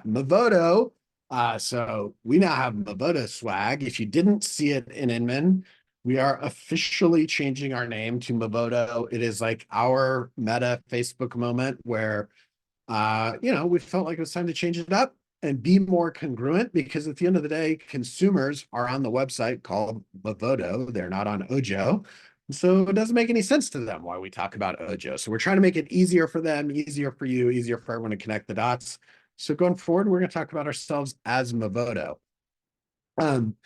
Movoto. So we now have Movoto swag. If you didn't see it in Inman, we are officially changing our name to Movoto. It is like our meta Facebook moment where we felt like it was time to change it up and be more congruent because at the end of the day, consumers are on the website called Movoto. They're not on Ojo. So it doesn't make any sense to them why we talk about Ojo. So we're trying to make it easier for them, easier for you, easier for everyone to connect the dots. So going forward, we're going to talk about ourselves as Movoto. Um,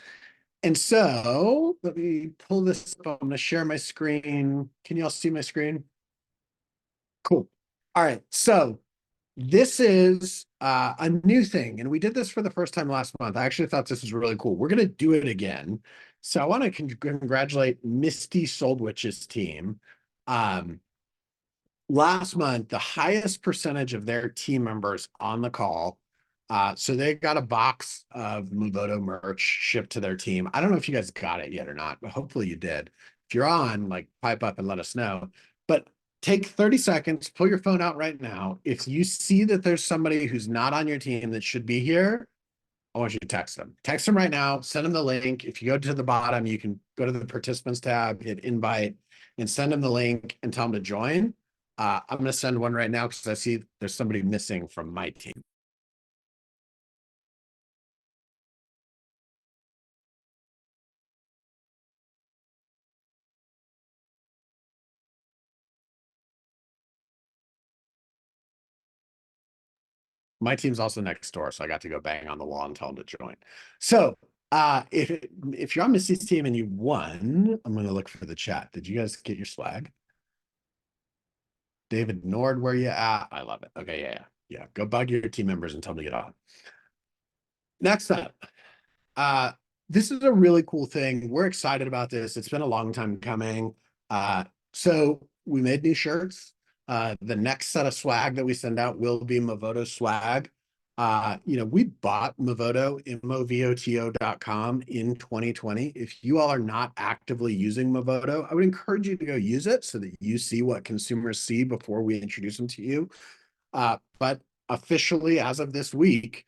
and so let me pull this up. I'm going to share my screen. Can you all see my screen? Cool. All right. So this is a new thing, and we did this for the first time last month. I actually thought this was really cool. We're going to do it again. So I want to congratulate Misty Soldwich's team. Um, Last month, the highest percentage of their team members on the call. So they got a box of Movoto merch shipped to their team. I don't know if you guys got it yet or not, but hopefully you did. If you're on, like, pipe up and let us know. But take 30 seconds, pull your phone out right now. If you see that there's somebody who's not on your team that should be here, I want you to text them. Text them right now, send them the link. If you go to the bottom, you can go to the participants tab, hit invite, and send them the link and tell them to join. I'm going to send one right now because I see there's somebody missing from my team. My team's also next door, so I got to go bang on the wall and tell them to join. So if you're on Missy's team and you won, I'm going to look for the chat. Did you guys get your swag? David Nord, where you at? I love it. Okay, yeah. Go bug your team members and tell them to get on. Next up, this is a really cool thing. We're excited about this. It's been a long time coming. So we made new shirts. The next set of swag that we send out will be Movoto swag. We bought Movoto, movoto.com in 2020. If you all are not actively using Movoto, I would encourage you to go use it so that you see what consumers see before we introduce them to you. But officially, as of this week,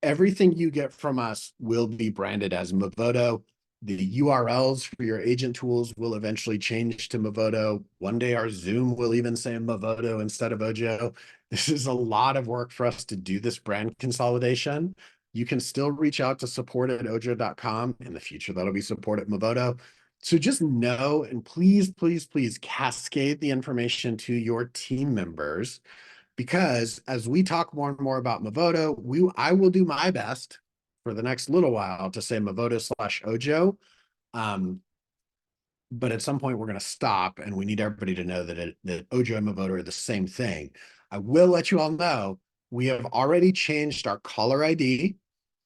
everything you get from us will be branded as Movoto. The URLs for your agent tools will eventually change to Movoto. One day our Zoom will even say Movoto instead of Ojo. This is a lot of work for us to do this brand consolidation. You can still reach out to support@ojo.com. In the future, that'll be support at Movoto. So just know, and please cascade the information to your team members, because as we talk more and more about Movoto, I will do my best for the next little while to say Movoto/Ojo. But at some point we're going to stop, and we need everybody to know that Ojo and Movoto are the same thing. I will let you all know we have already changed our caller ID,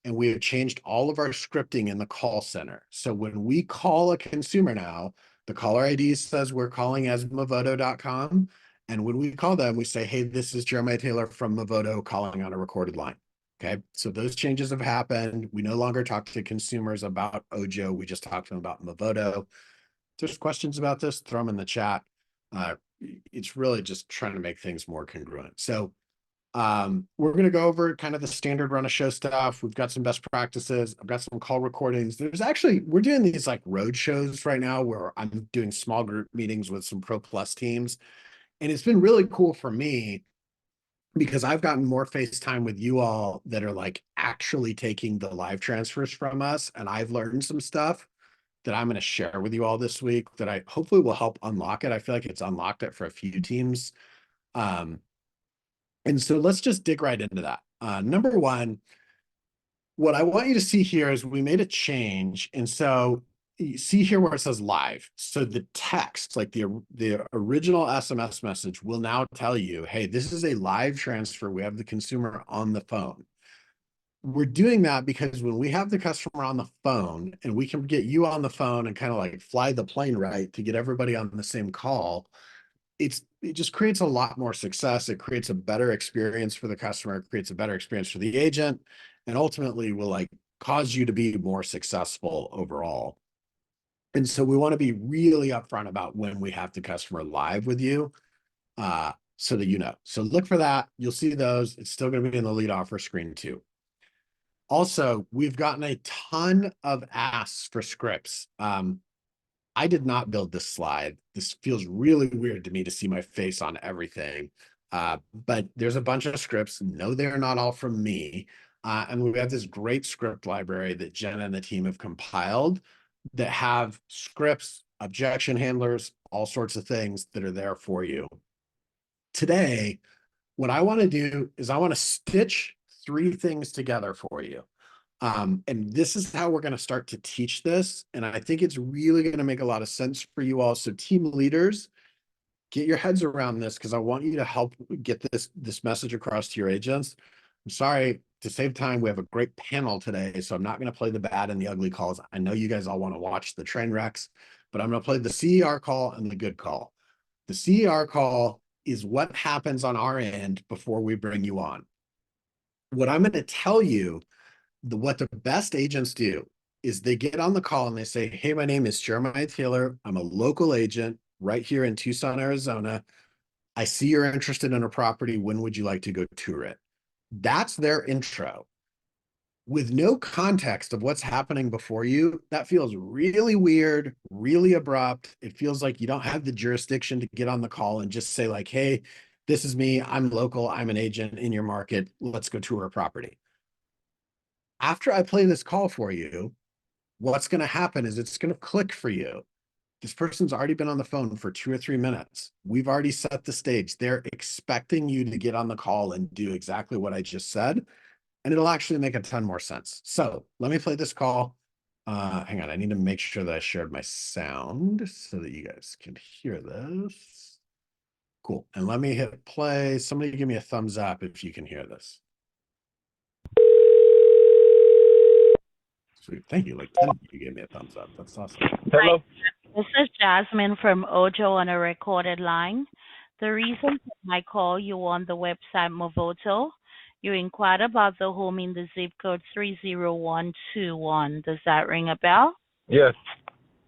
and we have changed all of our scripting in the call center. So when we call a consumer now, the caller ID says we're calling as Movoto.com. And when we call them, we say, hey, this is Jeremiah Taylor from Movoto calling on a recorded line. Okay, so those changes have happened. We no longer talk to consumers about Ojo. We just talk to them about Movoto. If there's questions about this, throw them in the chat. It's really just trying to make things more congruent. So we're going to go over kind of the standard run of show stuff. We've got some best practices. I've got some call recordings. We're doing these like road shows right now where I'm doing small group meetings with some Pro Plus teams. And it's been really cool for me because I've gotten more FaceTime with you all that are like actually taking the live transfers from us. And I've learned some stuff that I'm going to share with you all this week that I hopefully will help unlock it. I feel like it's unlocked it for a few teams. And so let's just dig right into that. Number one, what I want you to see here is we made a change. And so you see here where it says live. So the text, like the original SMS message, will now tell you, hey, this is a live transfer. We have the consumer on the phone. We're doing that because when we have the customer on the phone and we can get you on the phone and kind of like fly the plane right to get everybody on the same call, it just creates a lot more success. It creates a better experience for the customer. It creates a better experience for the agent, and ultimately will like cause you to be more successful overall. And so we want to be really upfront about when we have the customer live with you. so that you know. So look for that. You'll see those. It's still going to be in the lead offer screen too. Also, we've gotten a ton of asks for scripts. I did not build this slide. This feels really weird to me to see my face on everything. But there's a bunch of scripts. No, they're not all from me. And we have this great script library that Jenna and the team have compiled that have scripts, objection handlers, all sorts of things that are there for you. Today, what I want to do is I want to stitch three things together for you. And this is how we're going to start to teach this. And I think it's really going to make a lot of sense for you all. So team leaders, get your heads around this because I want you to help get this message across to your agents. I'm sorry, to save time, we have a great panel today, so I'm not going to play the bad and the ugly calls. I know you guys all want to watch the train wrecks, but I'm going to play the CER call and the good call. The CER call is what happens on our end before we bring you on. What I'm going to tell you, what the best agents do is they get on the call and they say, hey, my name is Jeremiah Taylor. I'm a local agent right here in Tucson, Arizona. I see you're interested in a property. When would you like to go tour it? That's their intro. With no context of what's happening before you, that feels really weird, really abrupt. It feels like you don't have the jurisdiction to get on the call and just say like, hey, this is me. I'm local. I'm an agent in your market. Let's go tour a property. After I play this call for you, what's going to happen is it's going to click for you. This person's already been on the phone for 2 or 3 minutes. We've already set the stage. They're expecting you to get on the call and do exactly what I just said. And it'll actually make a ton more sense. So let me play this call. Hang on, I need to make sure that I shared my sound so that you guys can hear this. Cool. And let me hit play. Somebody give me a thumbs up if you can hear this. Sweet. Thank you. Like 10 of you gave me a thumbs up. That's awesome. Hello. This is Jasmine from Ojo on a recorded line. The reason for my call, you on the website Movoto. You inquired about the home in the zip code 30121. Does that ring a bell? Yes.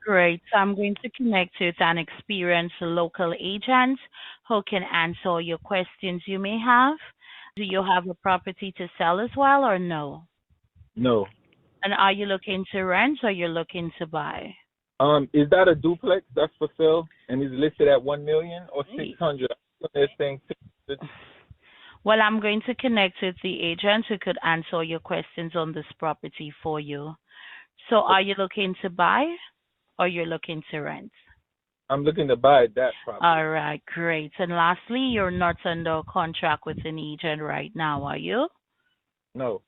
Great. So I'm going to connect you with an experienced local agent who can answer all your questions you may have. Do you have a property to sell as well or no? No. And are you looking to rent or you're looking to buy? Is that a duplex that's for sale and is listed at 1 million or 600? This thing. Well, I'm going to connect with the agent who could answer your questions on this property for you. So are you looking to buy or you're looking to rent? I'm looking to buy that property. All right, great. And lastly, you're not under contract with an agent right now, are you? No.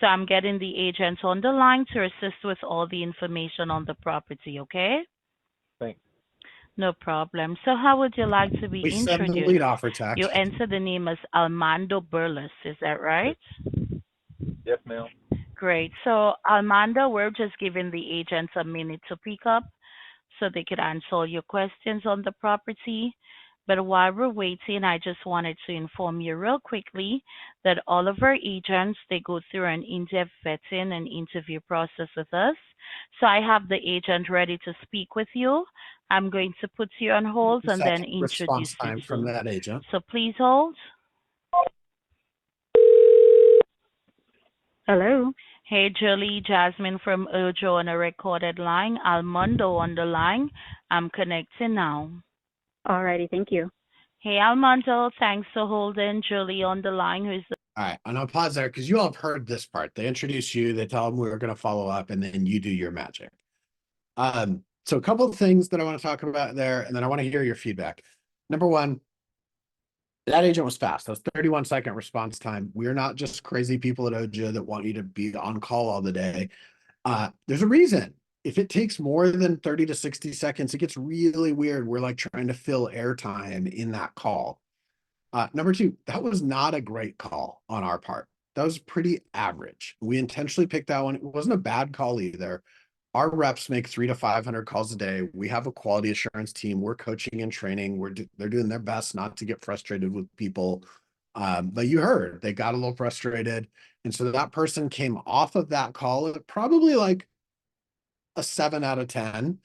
So I'm getting the agent on the line to assist with all the information on the property, okay? Thanks. No problem. So how would you like to be We send the introduced? lead offer text. You enter the name as Armando Burles, is that right? Yes, ma'am. Great. So Armando, we're just giving the agents a minute to pick up so they could answer all your questions on the property. But while we're waiting, I just wanted to inform you real quickly that all of our agents, they go through an in-depth vetting and interview process with us. So I have the agent ready to speak with you. I'm going to put you on hold and then introduce response you. time from that agent. So please hold. Hello. Hey, Julie, Jasmine from Ojo on a recorded line. Armando on the line. I'm connecting now. Alrighty, thank you. Hey, Armando, thanks for holding. Julie on the line, who's the All right, and I'll pause there because you all have heard this part. They introduce you, they tell them we're going to follow up, and then you do your magic. So a couple of things that I want to talk about there, and then I want to hear your feedback. Number one, that agent was fast. That was 31-second response time. We're not just crazy people at Ojo that want you to be on call all the day. There's a reason. If it takes more than 30 to 60 seconds, it gets really weird. We're like trying to fill airtime in that call. Number two, that was not a great call on our part. That was pretty average. We intentionally picked that one. It wasn't a bad call either. Our reps make 300 to 500 calls a day. We have a quality assurance team. We're coaching and training. They're doing their best not to get frustrated with people. But you heard, they got a little frustrated. And so that person came off of that call at probably like a 7 out of 10.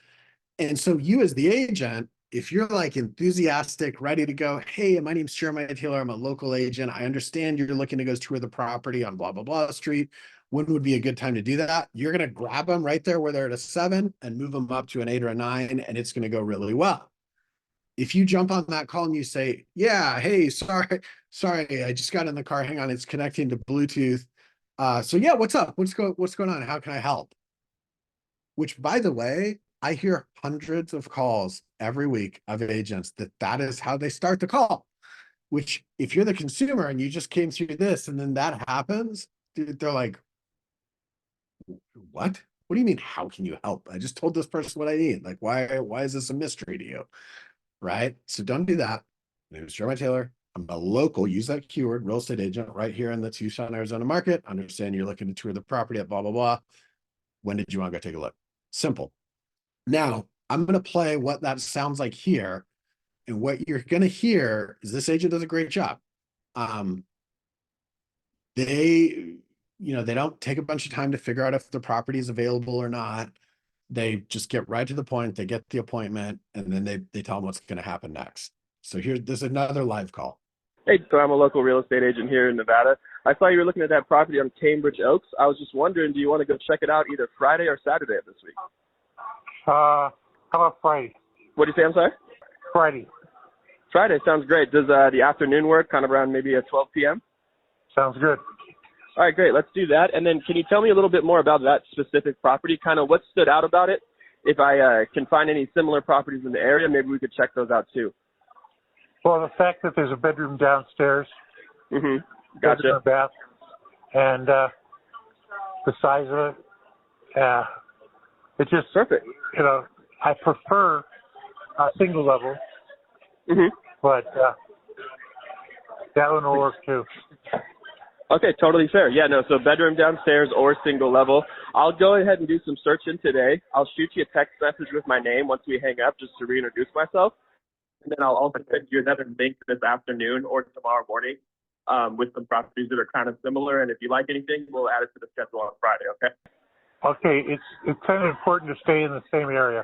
And so you as the agent, if you're like enthusiastic, ready to go, hey, my name's Jeremiah Taylor, I'm a local agent. I understand you're looking to go tour the property on blah, blah, blah street. When would be a good time to do that? You're going to grab them right there where they're at a 7 and move them up to an 8 or a 9, and it's going to go really well. If you jump on that call and you say, yeah, hey, sorry, I just got in the car. Hang on, it's connecting to Bluetooth. So yeah, what's up? What's going on? How can I help? Which, by the way, I hear hundreds of calls every week of agents that is how they start the call. Which, if you're the consumer and you just came through this and then that happens, dude, they're like, what? What do you mean? How can you help? I just told this person what I need. Like, why is this a mystery to you? Right? So don't do that. My name is Jeremiah Taylor. I'm a local, use that keyword, real estate agent right here in the Tucson, Arizona market. Understand you're looking to tour the property at blah, blah, blah. When did you want to go take a look? Simple. Now, I'm going to play what that sounds like here. And what you're going to hear is this agent does a great job. They don't take a bunch of time to figure out if the property is available or not. They just get right to the point. They get the appointment, and then they tell them what's going to happen next. So there's another live call. Hey, so I'm a local real estate agent here in Nevada. I saw you were looking at that property on Cambridge Oaks. I was just wondering, do you want to go check it out either Friday or Saturday of this week? How about Friday? What did you say? I'm sorry? Friday. Friday sounds great. Does the afternoon work, kind of around maybe at 12 p.m.? Sounds good. All right, great. Let's do that. And then can you tell me a little bit more about that specific property, kind of what stood out about it? If I can find any similar properties in the area, maybe we could check those out too. Well, the fact that there's a bedroom downstairs, Mm-hmm. bedroom Gotcha. and bath, and the size of it, it just, Perfect. I prefer a single level, Mm-hmm. but that one will work too. Okay, totally fair. Yeah, no, so bedroom downstairs or single level. I'll go ahead and do some searching today. I'll shoot you a text message with my name once we hang up just to reintroduce myself. And then I'll also send you another link this afternoon or tomorrow morning with some properties that are kind of similar. And if you like anything, we'll add it to the schedule on Friday, okay? Okay, it's kind of important to stay in the same area.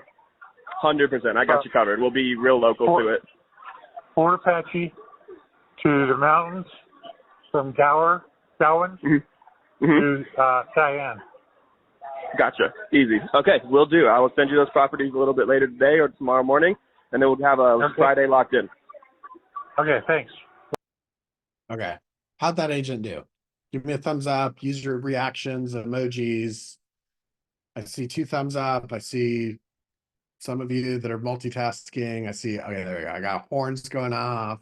100%. I got you covered. We'll be real local to it. Fort Apache to the mountains, from Gowan Mm-hmm. to Cheyenne. Gotcha. Easy. Okay, will do. I will send you those properties a little bit later today or tomorrow morning, and then we'll have a Friday locked in. Okay, thanks. Okay. How'd that agent do? Give me a thumbs up, use your reactions, emojis. I see 2 thumbs up. I see some of you that are multitasking. I see, okay, there we go. I got horns going off,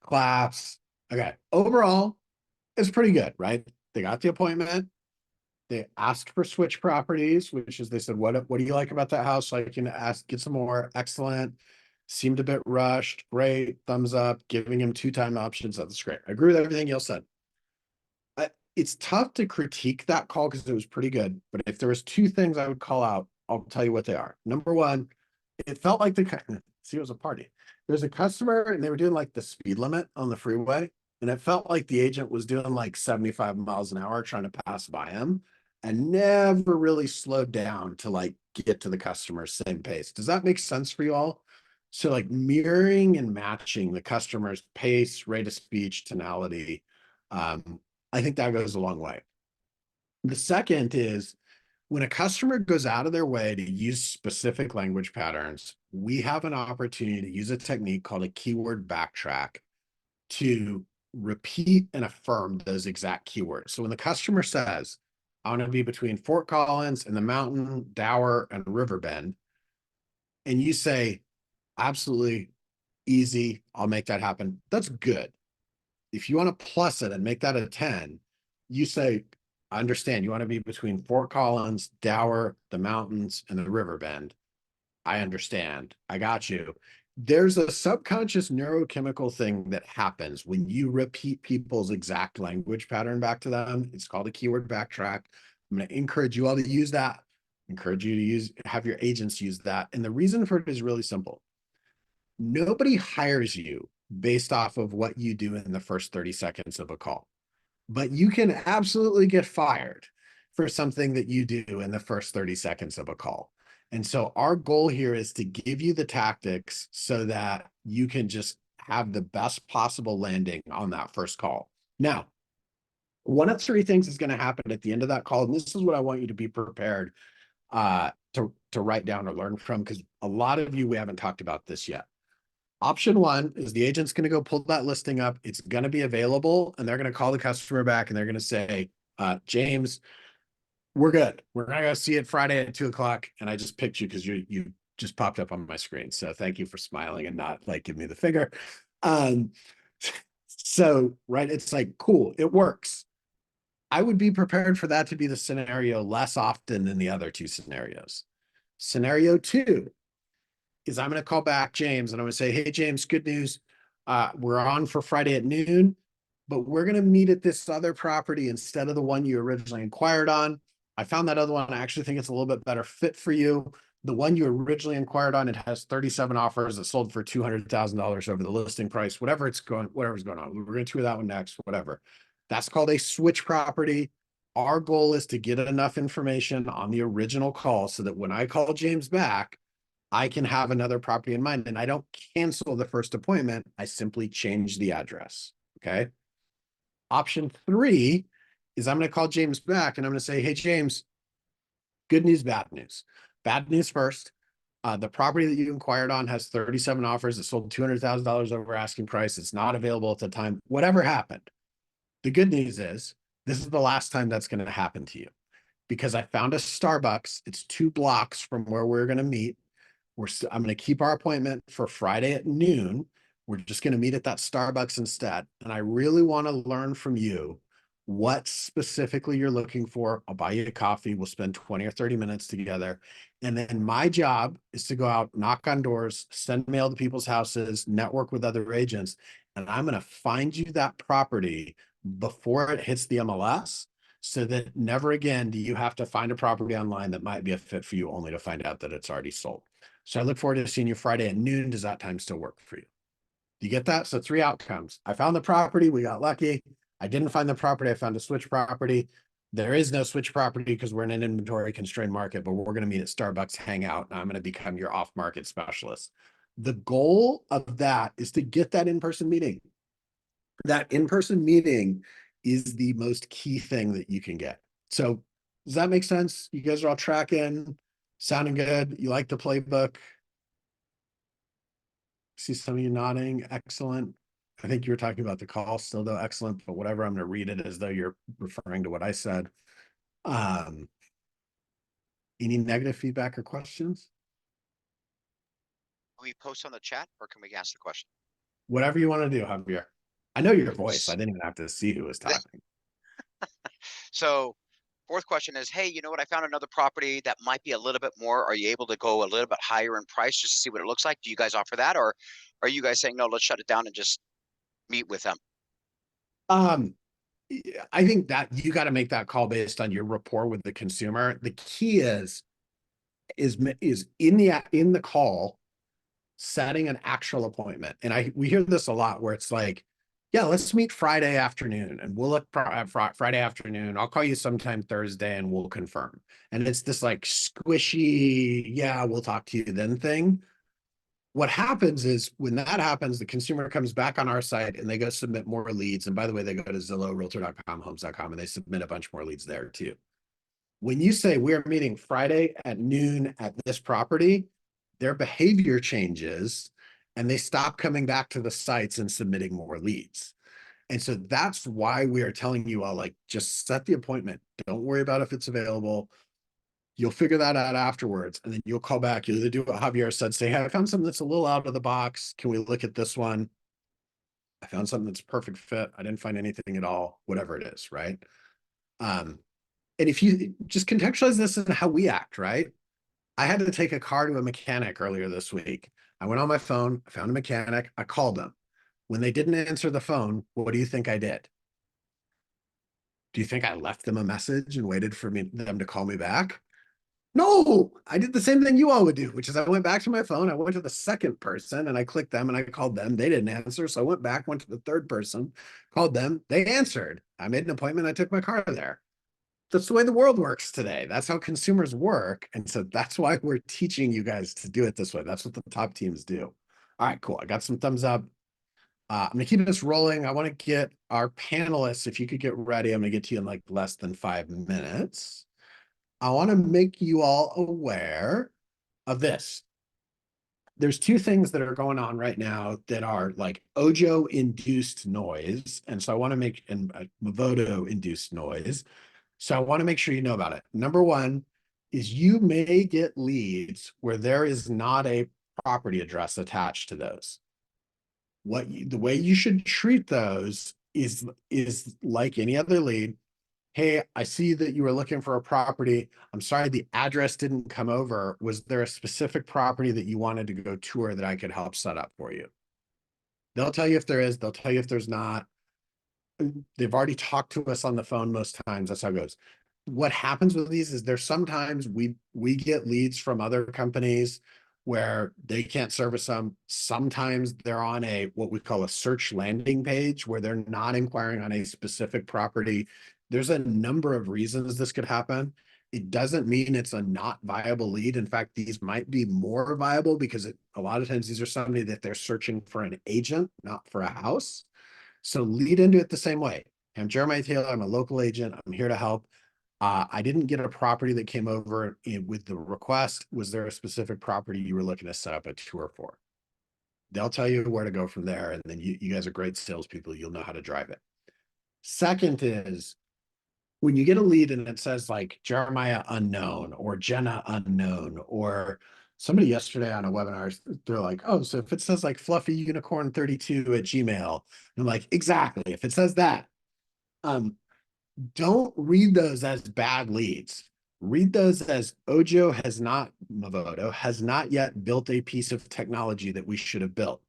claps. Okay. Overall, it's pretty good, right? They got the appointment. They asked for switch properties, which is they said, what do you like about that house? So I can get some more. Excellent. Seemed a bit rushed. Great. Thumbs up. Giving him 2 time options. That's great. I agree with everything you said. It's tough to critique that call because it was pretty good. But if there was 2 things I would call out, I'll tell you what they are. Number one, it felt like see, it was a party. There's a customer and they were doing like the speed limit on the freeway. And it felt like the agent was doing like 75 miles an hour trying to pass by him and never really slowed down to like get to the customer's same pace. Does that make sense for you all? So like mirroring and matching the customer's pace, rate of speech, tonality. I think that goes a long way. The second is when a customer goes out of their way to use specific language patterns, we have an opportunity to use a technique called a keyword backtrack to repeat and affirm those exact keywords. So when the customer says, I want to be between Fort Collins and the mountain, Dower, and Riverbend, and you say, absolutely easy, I'll make that happen. That's good. If you want to plus it and make that a 10, you say, I understand you want to be between Fort Collins, Dower, the mountains, and the Riverbend. I understand. I got you. There's a subconscious neurochemical thing that happens when you repeat people's exact language pattern back to them. It's called a keyword backtrack. I'm going to encourage you all to use that. Encourage you to have your agents use that. And the reason for it is really simple. Nobody hires you based off of what you do in the first 30 seconds of a call, but you can absolutely get fired for something that you do in the first 30 seconds of a call. And so our goal here is to give you the tactics so that you can just have the best possible landing on that first call. Now, one of three things is going to happen at the end of that call, and this is what I want you to be prepared to write down or learn from, because a lot of you, we haven't talked about this yet. Option one is the agent's going to go pull that listing up. It's going to be available, and they're going to call the customer back and they're going to say, James, we're good. We're not going to see it Friday at 2:00. And I just picked you because you just popped up on my screen. So thank you for smiling and not like give me the finger. So, right, it's like, cool, it works. I would be prepared for that to be the scenario less often than the other two scenarios. Scenario two is I'm going to call back James and I'm going to say, hey, James, good news. We're on for Friday at noon, but we're going to meet at this other property instead of the one you originally inquired on. I found that other one. I actually think it's a little bit better fit for you. The one you originally inquired on, it has 37 offers. It sold for $200,000 over the listing price, whatever's going on. We're going to tour that one next, whatever. That's called a switch property. Our goal is to get enough information on the original call so that when I call James back, I can have another property in mind and I don't cancel the first appointment. I simply change the address. Okay. Option three is I'm going to call James back and I'm going to say, hey, James, good news, bad news. Bad news first. The property that you inquired on has 37 offers. It sold $200,000 over asking price. It's not available at the time. Whatever happened. The good news is this is the last time that's going to happen to you because I found a Starbucks. It's 2 blocks from where we're going to meet. I'm going to keep our appointment for Friday at noon. We're just going to meet at that Starbucks instead. And I really want to learn from you what specifically you're looking for. I'll buy you a coffee. We'll spend 20 or 30 minutes together. And then my job is to go out, knock on doors, send mail to people's houses, network with other agents. And I'm going to find you that property before it hits the MLS so that never again do you have to find a property online that might be a fit for you only to find out that it's already sold. So I look forward to seeing you Friday at noon. Does that time still work for you? Do you get that? So 3 outcomes. I found the property. We got lucky. I didn't find the property. I found a switch property. There is no switch property because we're in an inventory constrained market, but we're going to meet at Starbucks, hang out, and I'm going to become your off-market specialist. The goal of that is to get that in-person meeting. That in-person meeting is the most key thing that you can get. So does that make sense? You guys are all tracking, sounding good. You like the playbook? See some of you nodding. Excellent. I think you were talking about the call still though. Excellent, but whatever, I'm going to read it as though you're referring to what I said. Any negative feedback or questions? Can we post on the chat or can we ask the question? Whatever you want to do, Javier. I know your voice. I didn't even have to see who was talking. So 4th question is, hey, you know what? I found another property that might be a little bit more. Are you able to go a little bit higher in price just to see what it looks like? Do you guys offer that? Or are you guys saying, no, let's shut it down and just meet with them? I think that you got to make that call based on your rapport with the consumer. The key is in the call, setting an actual appointment. And we hear this a lot where it's like, yeah, let's meet Friday afternoon and we'll look Friday afternoon. I'll call you sometime Thursday and we'll confirm. And it's this like squishy, yeah, we'll talk to you then thing. What happens is when that happens, the consumer comes back on our site and they go submit more leads. And by the way, they go to Zillow, Realtor.com, Homes.com, and they submit a bunch more leads there too. When you say we're meeting Friday at noon at this property, their behavior changes and they stop coming back to the sites and submitting more leads. And so that's why we are telling you all, like, just set the appointment. Don't worry about if it's available. You'll figure that out afterwards. And then you'll call back. You'll either do what Javier said, say, hey, I found something that's a little out of the box. Can we look at this one? I found something that's a perfect fit. I didn't find anything at all, whatever it is, right? And if you just contextualize this in how we act, right? I had to take a car to a mechanic earlier this week. I went on my phone, I found a mechanic, I called them. When they didn't answer the phone, what do you think I did? Do you think I left them a message and waited for them to call me back? No, I did the same thing you all would do, which is I went back to my phone, I went to the second person and I clicked them and I called them. They didn't answer. So I went back, went to the third person, called them, they answered. I made an appointment, I took my car there. that's the way the world works today. That's how consumers work. And so that's why we're teaching you guys to do it this way. That's what the top teams do. All right, cool. I got some thumbs up. I'm gonna keep this rolling. I want to get our panelists, if you could get ready, I'm gonna get to you in like less than 5 minutes. I want to make you all aware of this. There's two things that are going on right now that are like Ojo induced noise. And so I want to make and Movoto induced noise. So I want to make sure you know about it. Number one is you may get leads where there is not a property address attached to those. The way you should treat those is like any other lead. Hey, I see that you were looking for a property. I'm sorry, the address didn't come over. Was there a specific property that you wanted to go tour that I could help set up for you? They'll tell you if there is, they'll tell you if there's not. They've already talked to us on the phone most times. That's how it goes. What happens with these is there's sometimes we get leads from other companies where they can't service them. Sometimes they're on a what we call a search landing page where they're not inquiring on a specific property. There's a number of reasons this could happen. It doesn't mean it's a not viable lead. In fact, these might be more viable because a lot of times these are somebody that they're searching for an agent, not for a house. So lead into it the same way. I'm Jeremiah Taylor. I'm a local agent. I'm here to help. I didn't get a property that came over with the request. Was there a specific property you were looking to set up a tour for? They'll tell you where to go from there. And then you guys are great salespeople. You'll know how to drive it. Second is when you get a lead and it says like Jeremiah unknown or Jenna unknown, or somebody yesterday on a webinar, they're like, oh, so if it says like fluffy unicorn 32 at Gmail, I'm like, exactly. If it says that, don't read those as bad leads. Read those as Movoto has not yet built a piece of technology that we should have built.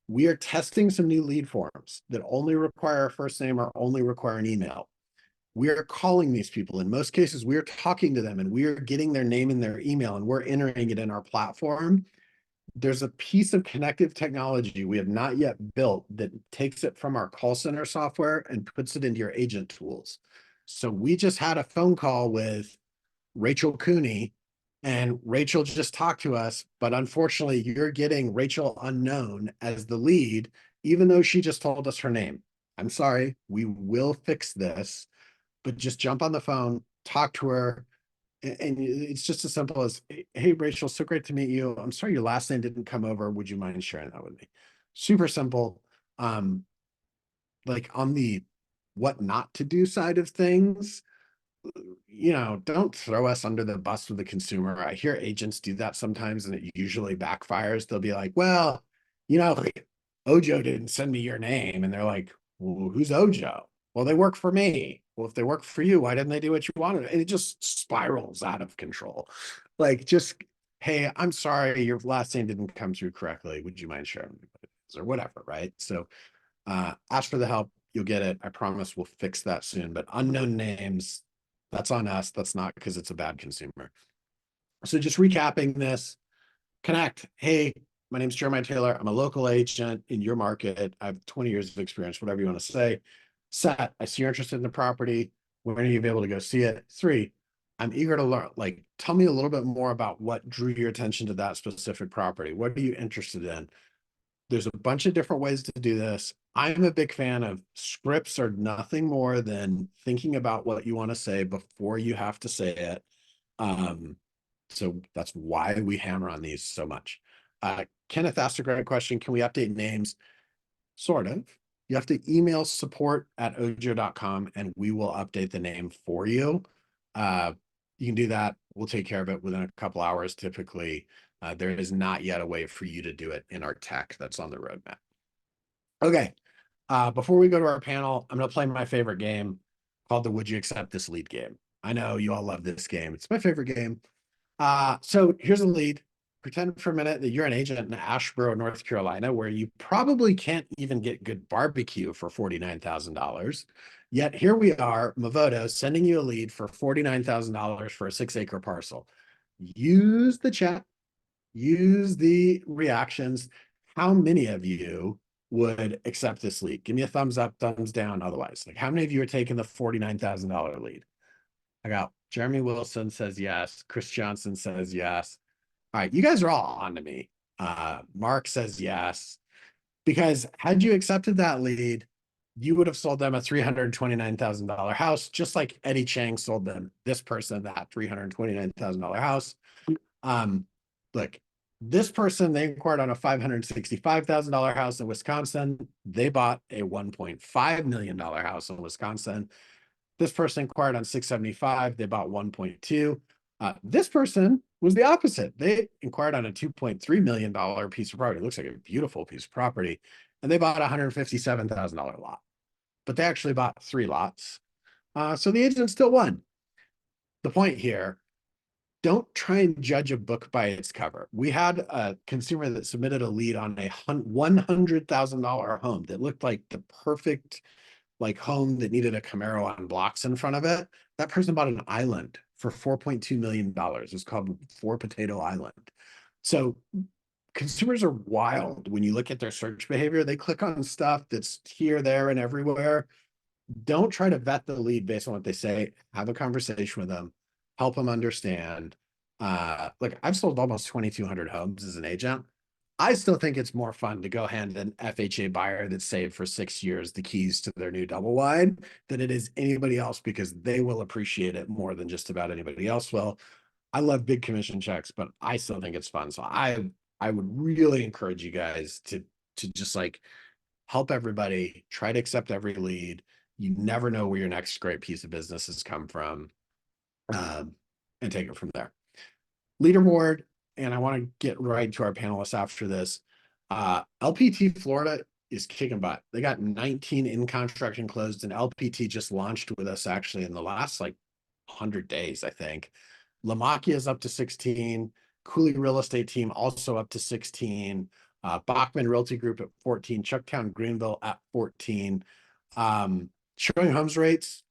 We are testing some new lead forms that only require a first name or only require an email. We are calling these people. In most cases, we are talking to them and we are getting their name and their email and we're entering it in our platform. There's a piece of connective technology we have not yet built that takes it from our call center software and puts it into your agent tools. So we just had a phone call with Rachel Cooney and Rachel just talked to us, but unfortunately you're getting Rachel unknown as the lead, even though she just told us her name. I'm sorry, we will fix this, but just jump on the phone, talk to her. And it's just as simple as, hey, Rachel, so great to meet you. I'm sorry your last name didn't come over. Would you mind sharing that with me? Super simple. Like on the what not to do side of things, don't throw us under the bus with the consumer. I hear agents do that sometimes and it usually backfires. They'll be like, well, Ojo didn't send me your name. And they're like, well, who's Ojo? Well, they work for me. Well, if they work for you, why didn't they do what you wanted? And it just spirals out of control. Like hey, I'm sorry, your last name didn't come through correctly. Would you mind sharing it or whatever, right? So ask for the help. You'll get it. I promise we'll fix that soon. But unknown names, that's on us. That's not because it's a bad consumer. So just recapping this, connect. Hey, my name's Jeremiah Taylor. I'm a local agent in your market. I have 20 years of experience, whatever you want to say. Set, I see you're interested in the property. When are you able to go see it? 3, I'm eager to learn. Like, tell me a little bit more about what drew your attention to that specific property. What are you interested in? There's a bunch of different ways to do this. I'm a big fan of scripts are nothing more than thinking about what you want to say before you have to say it. So that's why we hammer on these so much. Kenneth asked a great question. Can we update names? Sort of. You have to email support@ojo.com and we will update the name for you. You can do that. We'll take care of it within a couple hours. Typically, there is not yet a way for you to do it in our tech that's on the roadmap. Okay. Before we go to our panel, I'm going to play my favorite game called the Would You Accept This Lead game. I know you all love this game. It's my favorite game. So here's a lead. Pretend for a minute that you're an agent in Asheboro, North Carolina, where you probably can't even get good barbecue for $49,000. Yet here we are, Movoto, sending you a lead for $49,000 for a 6-acre parcel. Use the chat, use the reactions. How many of you would accept this lead? Give me a thumbs up, thumbs down, otherwise. Like, how many of you are taking the $49,000 lead? I got Jeremy Wilson says yes. Chris Johnson says yes. All right, you guys are all on to me. Mark says yes. Because had you accepted that lead, you would have sold them a $329,000 house, just like Eddie Chang sold them this person that $329,000 house. Look, this person, they inquired on a $565,000 house in Wisconsin. They bought a $1.5 million house in Wisconsin. This person inquired on 675. They bought 1.2. This person was the opposite. They inquired on a $2.3 million piece of property. It looks like a beautiful piece of property. And they bought a $157,000 lot. But they actually bought 3 lots. So the agent still won. The point here, don't try and judge a book by its cover. We had a consumer that submitted a lead on a $100,000 home that looked like the perfect home that needed a Camaro on blocks in front of it. That person bought an island for $4.2 million. It's called 4 Potato Island. So consumers are wild. When you look at their search behavior, they click on stuff that's here, there, and everywhere. Don't try to vet the lead based on what they say. Have a conversation with them, help them understand. Look, I've sold almost 2,200 homes as an agent. I still think it's more fun to go hand an FHA buyer that saved for 6 years the keys to their new double wide than it is anybody else, because they will appreciate it more than just about anybody else will. I love big commission checks, but I still think it's fun. So I would really encourage you guys to just help everybody, try to accept every lead. You never know where your next great piece of business has come from, and take it from there. Leaderboard. And I want to get right to our panelists after this. LPT Florida is kicking butt. They got 19 in contract and closed, and LPT just launched with us actually in the last 100 days, I think. Lamakia is up to 16. Cooley Real Estate Team also up to 16. Bachman Realty Group at 14. Chucktown Greenville at 14. Showing homes rates,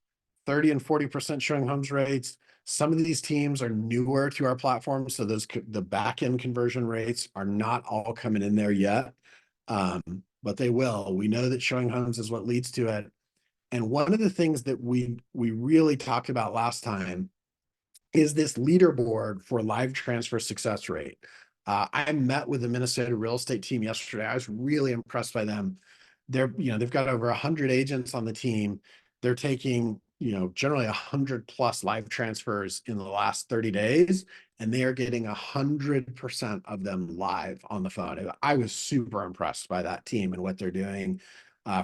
30 and 40% showing homes rates. Some of these teams are newer to our platform, so the back-end conversion rates are not all coming in there yet, but they will. We know that showing homes is what leads to it. And one of the things that we really talked about last time is this leaderboard for live transfer success rate. I met with the Minnesota real estate team yesterday. I was really impressed by them. They've got over 100 agents on the team. They're taking generally 100+ live transfers in the last 30 days, and they are getting 100% of them live on the phone. I was super impressed by that team and what they're doing.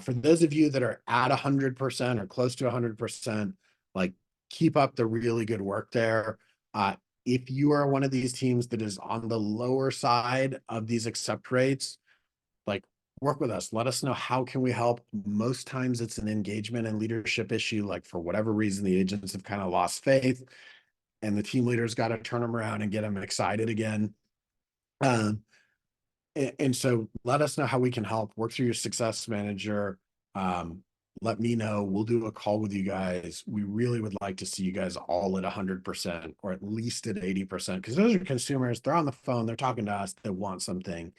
For those of you that are at 100% or close to 100%, keep up the really good work there. If you are one of these teams that is on the lower side of these accept rates, work with us. Let us know how can we help. Most times it's an engagement and leadership issue. For whatever reason, the agents have kind of lost faith, and the team leaders got to turn them around and get them excited again. And so let us know how we can help. Work through your success manager. Let me know. We'll do a call with you guys. We really would like to see you guys all at 100% or at least at 80%, because those are consumers. They're on the phone. They're talking to us. They want something.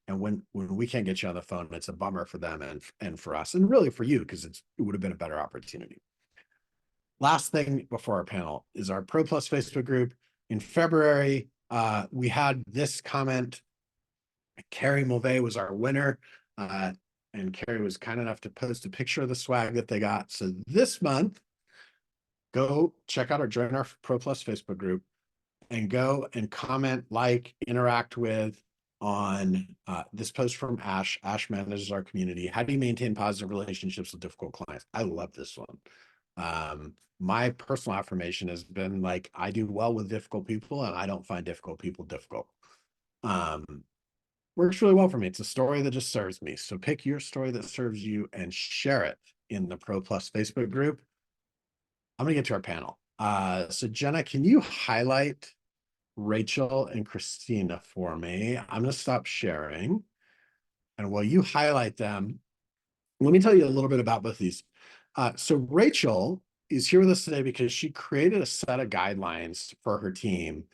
And when we can't get you on the phone, it's a bummer for them and for us, and really for you, because it would have been a better opportunity. Last thing before our panel is our Pro Plus Facebook group. In February, we had this comment. Carrie Mulvey was our winner, and Carrie was kind enough to post a picture of the swag that they got. So this month, go check out join our Pro Plus Facebook group, and go and comment, interact with on this post from Ash. Ash manages our community. How do you maintain positive relationships with difficult clients? I love this one. My personal affirmation has been I do well with difficult people, and I don't find difficult people difficult. Works really well for me. It's a story that just serves me. So pick your story that serves you and share it in the Pro Plus Facebook group. I'm gonna get to our panel. So Jenna, can you highlight Rachel and Christina for me? I'm going to stop sharing. And while you highlight them, let me tell you a little bit about both these. So Rachel is here with us today because she created a set of guidelines for her team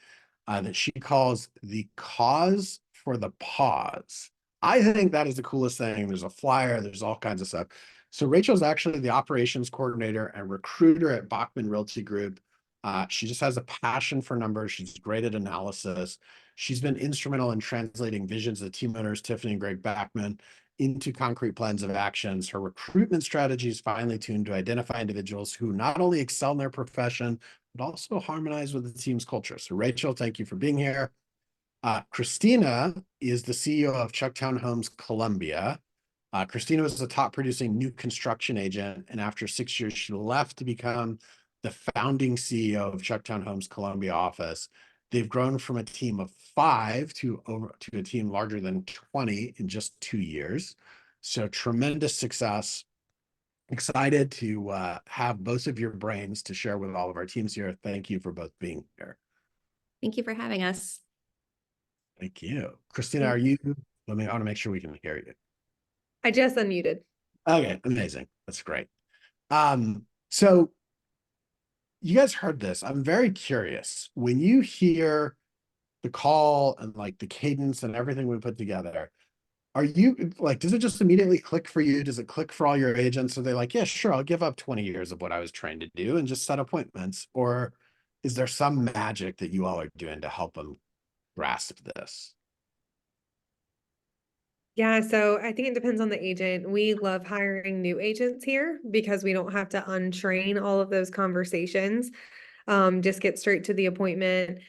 that she calls the cause for the pause. I think that is the coolest thing. There's a flyer, there's all kinds of stuff. So Rachel's actually the operations coordinator and recruiter at Bachman Realty Group. She just has a passion for numbers. She's great at analysis. She's been instrumental in translating visions of team owners, Tiffany and Greg Backman, into concrete plans of actions. Her recruitment strategy is finely tuned to identify individuals who not only excel in their profession, but also harmonize with the team's culture. So Rachel, thank you for being here. Christina is the CEO of Chucktown Homes Columbia. Christina was the top producing new construction agent, and after 6 years, she left to become the founding CEO of Chucktown Homes Columbia office. They've grown from a team of 5 to a team larger than 20 in just 2 years. So tremendous success. Excited to have both of your brains to share with all of our teams here. Thank you for both being here. Thank you for having us. Thank you. Christina, I want to make sure we can hear you. I just unmuted. Okay, amazing. That's great. So you guys heard this. I'm very curious. When you hear the call and like the cadence and everything we put together, are you like, does it just immediately click for you? Does it click for all your agents? Are they like, yeah, sure, I'll give up 20 years of what I was trained to do and just set appointments? Or is there some magic that you all are doing to help them grasp this? Yeah, so I think it depends on the agent. We love hiring new agents here because we don't have to untrain all of those conversations. Just get straight to the appointment,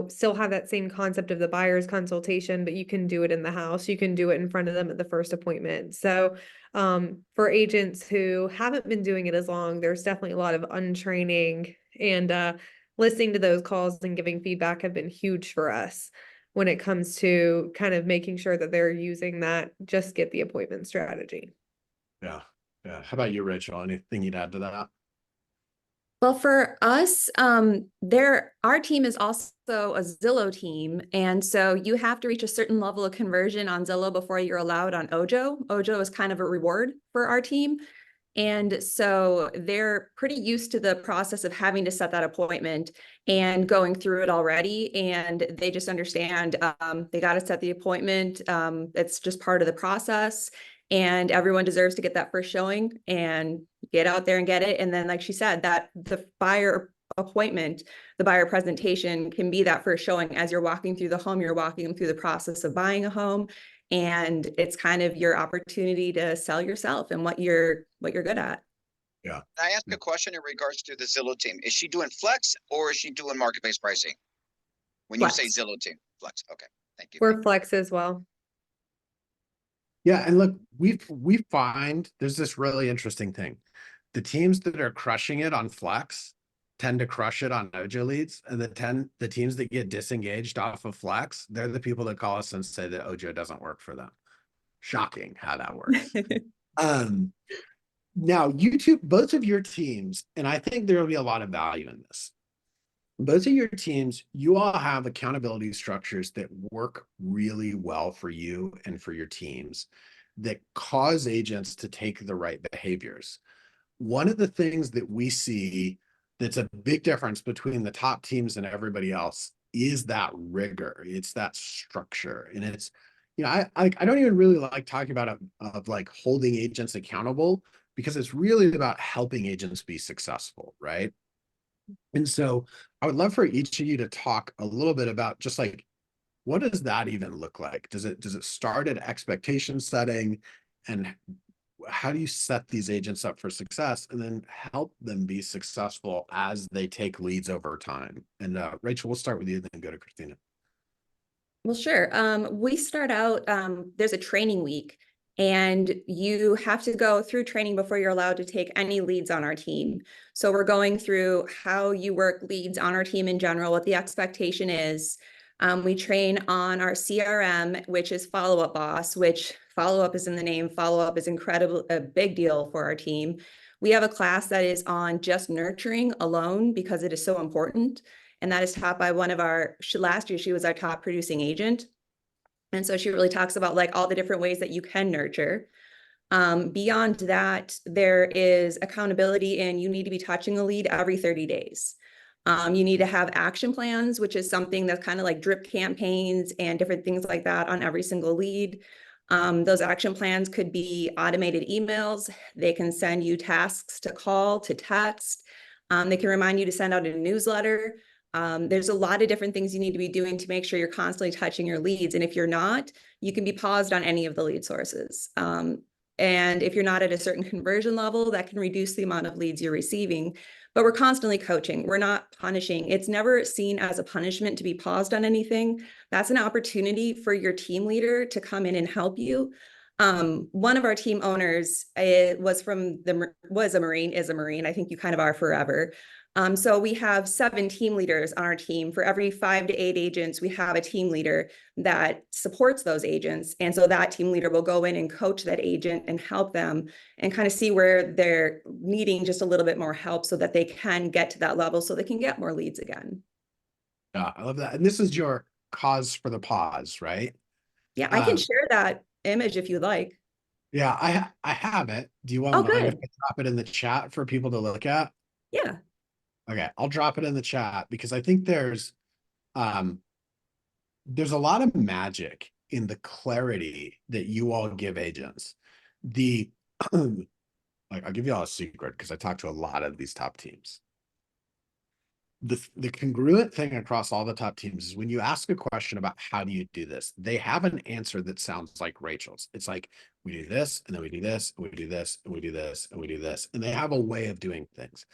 still have that same concept of the buyer's consultation, but you can do it in the house. You can do it in front of them at the first appointment. So for agents who haven't been doing it as long, there's definitely a lot of untraining, and listening to those calls and giving feedback have been huge for us when it comes to kind of making sure that they're using that just get the appointment strategy. Yeah. How about you, Rachel? Anything you'd add to that? Well, for us, our team is also a Zillow team. And so you have to reach a certain level of conversion on Zillow before you're allowed on Ojo. Ojo is kind of a reward for our team. And so they're pretty used to the process of having to set that appointment and going through it already. And they just understand they got to set the appointment. It's just part of the process. And everyone deserves to get that first showing and get out there and get it. And then, like she said, that the buyer appointment, the buyer presentation can be that first showing. As you're walking through the home, you're walking them through the process of buying a home. And it's kind of your opportunity to sell yourself and what you're good at. Yeah. Can I ask a question in regards to the Zillow team? Is she doing Flex or is she doing marketplace pricing? When Flex. You say Zillow team, Flex. Okay, thank you. We're Flex as well. Yeah, and look, we find there's this really interesting thing. The teams that are crushing it on Flex tend to crush it on Ojo leads, and the teams that get disengaged off of Flex, they're the people that call us and say that Ojo doesn't work for them. Shocking how that works. Now, both of your teams, and I think there will be a lot of value in this. Both of your teams, you all have accountability structures that work really well for you and for your teams that cause agents to take the right behaviors. One of the things that we see that's a big difference between the top teams and everybody else is that rigor. It's that structure. And it's, I don't even really like talking about of like holding agents accountable, because it's really about helping agents be successful, right? And so I would love for each of you to talk a little bit about just like, what does that even look like? Does it start at expectation setting, and how do you set these agents up for success and then help them be successful as they take leads over time? And Rachel, we'll start with you, then go to Christina. Well, sure. We start out, there's a training week, and you have to go through training before you're allowed to take any leads on our team. So we're going through how you work leads on our team in general, what the expectation is. We train on our CRM, which is Follow Up Boss, which follow-up is in the name. Follow-up is a big deal for our team. We have a class that is on just nurturing alone because it is so important. And that is taught by last year, she was our top producing agent. And so she really talks about like all the different ways that you can nurture. Beyond that, there is accountability, and you need to be touching a lead every 30 days. You need to have action plans, which is something that's kind of like drip campaigns and different things like that on every single lead. Those action plans could be automated emails. They can send you tasks to call, to text. They can remind you to send out a newsletter. There's a lot of different things you need to be doing to make sure you're constantly touching your leads. And if you're not, you can be paused on any of the lead sources. And if you're not at a certain conversion level, that can reduce the amount of leads you're receiving. But we're constantly coaching. We're not punishing. It's never seen as a punishment to be paused on anything. That's an opportunity for your team leader to come in and help you. One of our team owners was a Marine, is a Marine. I think you kind of are forever. So we have 7 team leaders on our team. For every 5 to 8 agents, we have a team leader that supports those agents. And so that team leader will go in and coach that agent and help them and kind of see where they're needing just a little bit more help so that they can get to that level so they can get more leads again. Yeah, I love that. And this is your cause for the pause, right? Yeah, I can share that image if you like. Yeah, I have it. Do you want Oh, to good. drop it in the chat for people to look at? Yeah. Okay, I'll drop it in the chat because I think there's a lot of magic in the clarity that you all give agents. The like, I'll give you all a secret because I talk to a lot of these top teams. The congruent thing across all the top teams is when you ask a question about how do you do this, they have an answer that sounds like Rachel's. It's like, we do this, and then we do this, and we do this, and we do this, and we do this. And they have a way of doing things.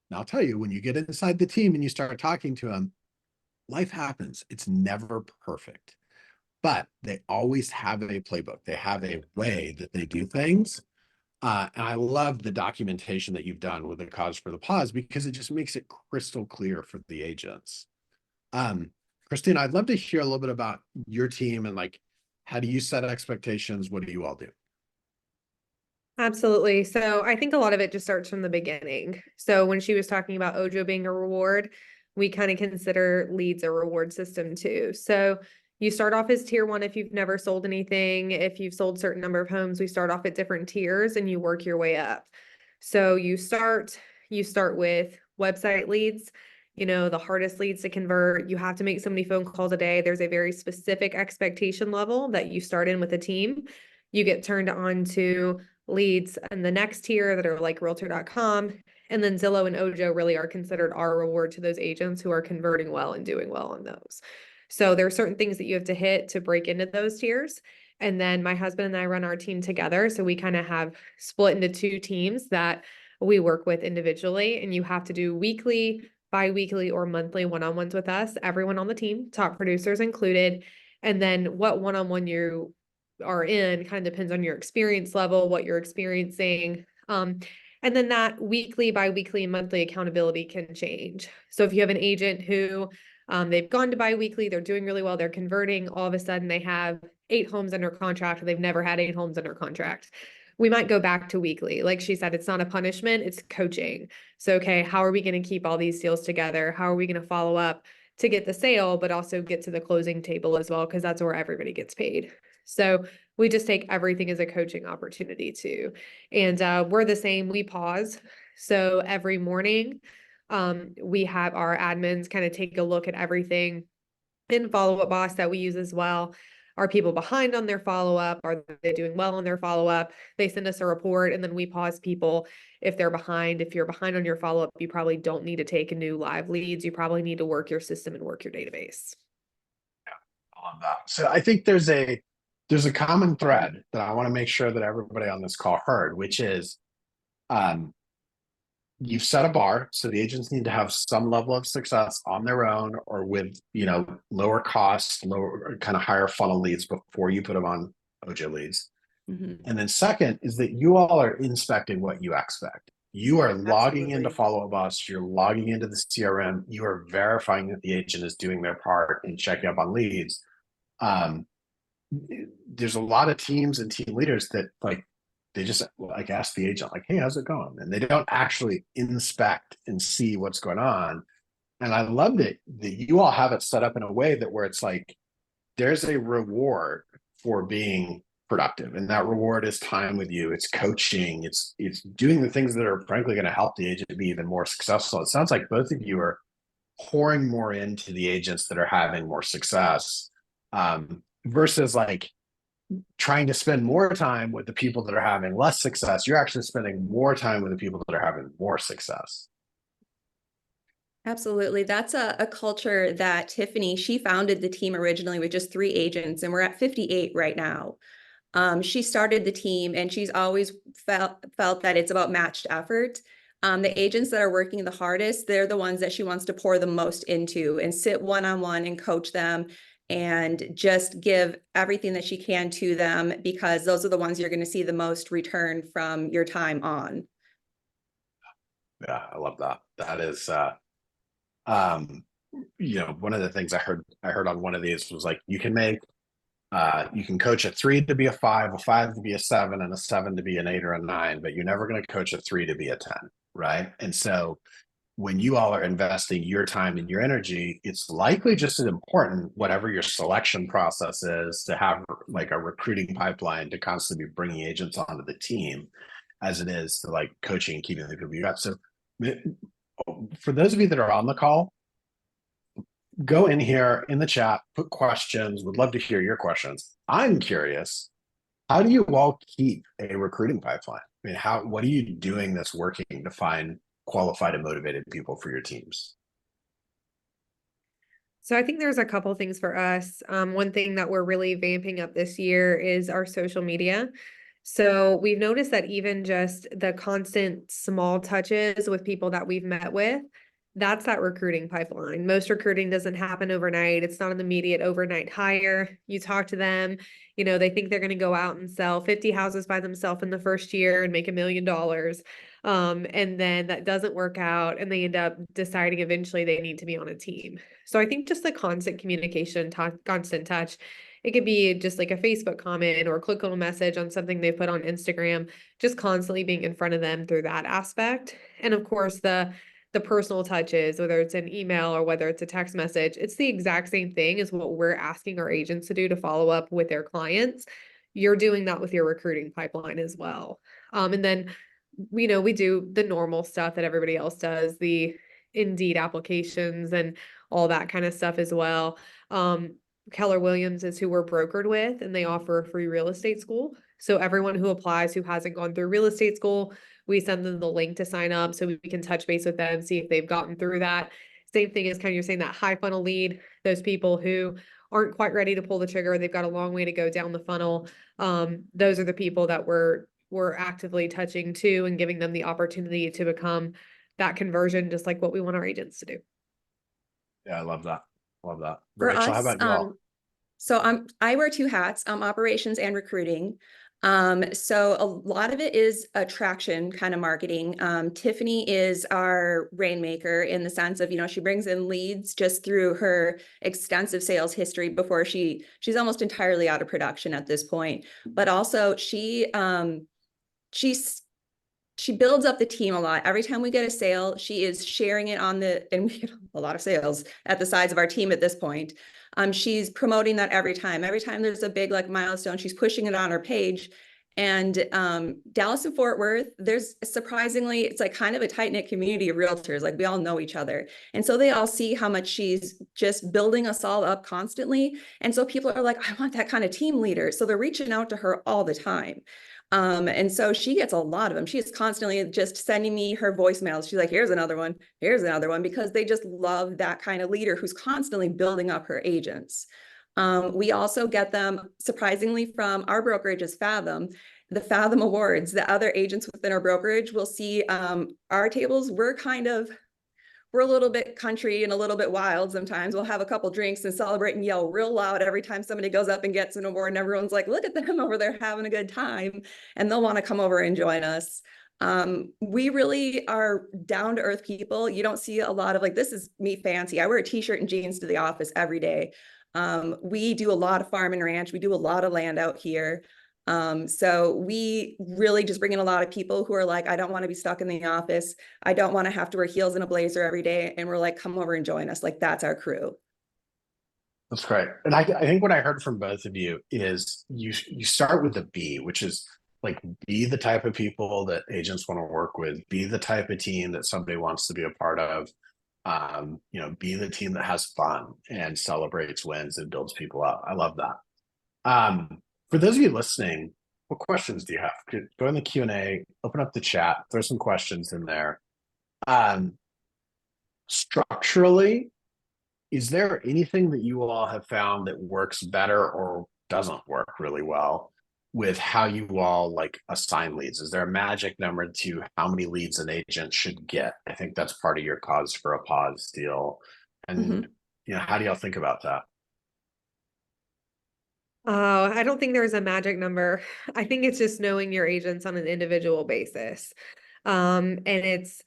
Now, I'll tell you, when you get inside the team and you start talking to them, life happens. It's never perfect, but they always have a playbook. They have a way that they do things. And I love the documentation that you've done with the cause for the pause because it just makes it crystal clear for the agents. Christina, I'd love to hear a little bit about your team and like, how do you set expectations? What do you all do? Absolutely. So I think a lot of it just starts from the beginning. So when she was talking about Ojo being a reward, we kind of consider leads a reward system too. So you start off as tier 1 if you've never sold anything. If you've sold a certain number of homes, we start off at different tiers and you work your way up. So you start with website leads, the hardest leads to convert. You have to make so many phone calls a day. There's a very specific expectation level that you start in with a team. You get turned on to leads and the next tier that are like realtor.com. And then Zillow and Ojo really are considered our reward to those agents who are converting well and doing well on those. So there are certain things that you have to hit to break into those tiers. And then my husband and I run our team together. So we kind of have split into 2 teams that we work with individually. And you have to do weekly, bi-weekly, or monthly one-on-ones with us, everyone on the team, top producers included. And then what one-on-one you are in kind of depends on your experience level, what you're experiencing. And then that weekly, bi-weekly, and monthly accountability can change. So if you have an agent who they've gone to bi-weekly, they're doing really well, they're converting, all of a sudden they have 8 homes under contract, and they've never had 8 homes under contract. We might go back to weekly. Like she said, it's not a punishment, it's coaching. So, okay, how are we going to keep all these deals together? How are we going to follow up to get the sale, but also get to the closing table as well? Because that's where everybody gets paid. So we just take everything as a coaching opportunity too. And we're the same, we pause. So every morning, we have our admins kind of take a look at everything in Follow Up Boss that we use as well. Are people behind on their follow-up? Are they doing well on their follow-up? They send us a report and then we pause people if they're behind. If you're behind on your follow-up, you probably don't need to take a new live leads. You probably need to work your system and work your database. Yeah, I love that. So I think there's a common thread that I want to make sure that everybody on this call heard, which is you've set a bar, so the agents need to have some level of success on their own or with, lower cost, lower kind of higher funnel leads before you put them on Ojo leads. Mm-hmm. And then second is that you all are inspecting what you expect. You are logging into Follow Up Boss, you're logging into the CRM, you are verifying that the agent is doing their part and checking up on leads. There's a lot of teams and team leaders that they just ask the agent hey, how's it going? And they don't actually inspect and see what's going on. And I love that you all have it set up in a way that where it's there's a reward for being productive. And that reward is time with you. It's coaching. It's doing the things that are frankly going to help the agent be even more successful. It sounds like both of you are pouring more into the agents that are having more success versus trying to spend more time with the people that are having less success. You're actually spending more time with the people that are having more success. Absolutely. That's a culture that Tiffany, she founded the team originally with just 3 agents, and we're at 58 right now. She started the team and she's always felt that it's about matched effort. The agents that are working the hardest, they're the ones that she wants to pour the most into and sit one-on-one and coach them and just give everything that she can to them, because those are the ones you're going to see the most return from your time on. Yeah, I love that. That is one of the things I heard on one of these was like, you can coach a 3 to be a 5 to be a 7, and a 7 to be an 8 or a 9, but you're never going to coach a 3 to be a 10, right? And so when you all are investing your time and your energy, it's likely just as important, whatever your selection process is, to have like a recruiting pipeline to constantly be bringing agents onto the team, as it is to like coaching and keeping the people you got. So for those of you that are on the call, go in here in the chat, put questions. Would love to hear your questions. I'm curious, how do you all keep a recruiting pipeline? I mean, what are you doing that's working to find qualified and motivated people for your teams? So I think there's a couple things for us. One thing that we're really vamping up this year is our social media. So we've noticed that even just the constant small touches with people that we've met with, that's that recruiting pipeline. Most recruiting doesn't happen overnight. It's not an immediate overnight hire. You talk to them, they think they're going to go out and sell 50 houses by themselves in the first year and make $1 million. And then that doesn't work out, and they end up deciding eventually they need to be on a team. So I think just the constant communication, constant touch. It could be just like a Facebook comment or a click on a message on something they put on Instagram, just constantly being in front of them through that aspect. And of course, the personal touches, whether it's an email or whether it's a text message, it's the exact same thing as what we're asking our agents to do to follow up with their clients. You're doing that with your recruiting pipeline as well. And then, we do the normal stuff that everybody else does, the Indeed applications and all that kind of stuff as well. Keller Williams is who we're brokered with, and they offer a free real estate school. So everyone who applies who hasn't gone through real estate school, we send them the link to sign up so we can touch base with them, see if they've gotten through that. Same thing as kind of you're saying, that high funnel lead, those people who aren't quite ready to pull the trigger. They've got a long way to go down the funnel. Those are the people that we're actively touching too, and giving them the opportunity to become that conversion, just like what we want our agents to do. Yeah, I love that. Love that. For Rachel, us, how about you all? So I wear 2 hats, operations and recruiting. So a lot of it is attraction kind of marketing. Tiffany is our rainmaker in the sense of, she brings in leads just through her extensive sales history before she's almost entirely out of production at this point. But also she builds up the team a lot. Every time we get a sale, she is sharing it and we get a lot of sales at the size of our team at this point. She's promoting that every time. Every time there's a big milestone, she's pushing it on her page. And Dallas and Fort Worth, there's surprisingly, it's kind of a tight-knit community of realtors. We all know each other. And so they all see how much she's just building us all up constantly. And so people are like, I want that kind of team leader. So they're reaching out to her all the time. And so she gets a lot of them. She is constantly just sending me her voicemails. She's like, here's another one, because they just love that kind of leader who's constantly building up her agents. We also get them, surprisingly, from our brokerage's Fathom, the Fathom Awards. The other agents within our brokerage will see our tables. We're a little bit country and a little bit wild sometimes. We'll have a couple drinks and celebrate and yell real loud every time somebody goes up and gets an award, and everyone's like, look at them over there having a good time, and they'll want to come over and join us. We really are down to earth people. You don't see a lot of this is me fancy. I wear a t-shirt and jeans to the office every day. We do a lot of farm and ranch. We do a lot of land out here. So we really just bring in a lot of people who are like, I don't want to be stuck in the office. I don't want to have to wear heels and a blazer every day. And we're like, come over and join us. That's our crew. That's great. And I think what I heard from both of you is you start with the B, which is be the type of people that agents want to work with, be the type of team that somebody wants to be a part of. Be the team that has fun and celebrates wins and builds people up. I love that. For those of you listening, what questions do you have? Go in the Q&A, open up the chat, throw some questions in there. structurally, is there anything that you all have found that works better or doesn't work really well with how you all like assign leads? Is there a magic number to how many leads an agent should get? I think that's part of your cause for a pause deal. And how do y'all think about that? Oh, I don't think there's a magic number. I think it's just knowing your agents on an individual basis. And it's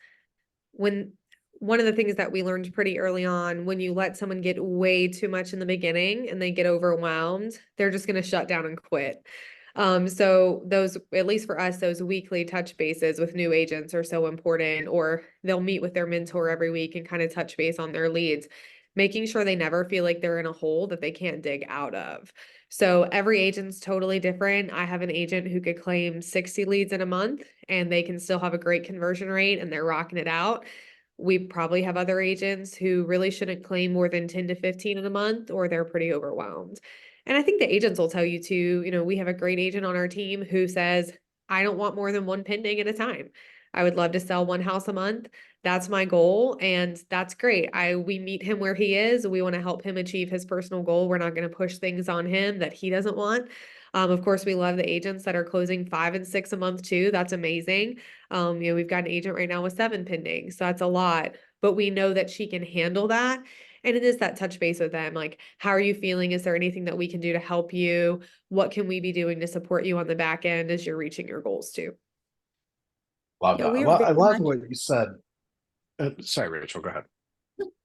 when one of the things that we learned pretty early on, when you let someone get way too much in the beginning and they get overwhelmed, they're just going to shut down and quit. So those, at least for us, those weekly touch bases with new agents are so important, or they'll meet with their mentor every week and kind of touch base on their leads, making sure they never feel like they're in a hole that they can't dig out of. So every agent's totally different. I have an agent who could claim 60 leads in a month and they can still have a great conversion rate and they're rocking it out. We probably have other agents who really shouldn't claim more than 10 to 15 in a month, or they're pretty overwhelmed. And I think the agents will tell you too, we have a great agent on our team who says, I don't want more than one pending at a time. I would love to sell one house a month. That's my goal. And that's great. We meet him where he is. We want to help him achieve his personal goal. We're not going to push things on him that he doesn't want. Of course, we love the agents that are closing 5 and 6 a month too. That's amazing. We've got an agent right now with 7 pending. So that's a lot, but we know that she can handle that. And it is that touch base with them. Like, how are you feeling? Is there anything that we can do to help you? What can we be doing to support you on the back end as you're reaching your goals too? Love Yeah, that. we I are very love much- what you said. Sorry, Rachel, go ahead.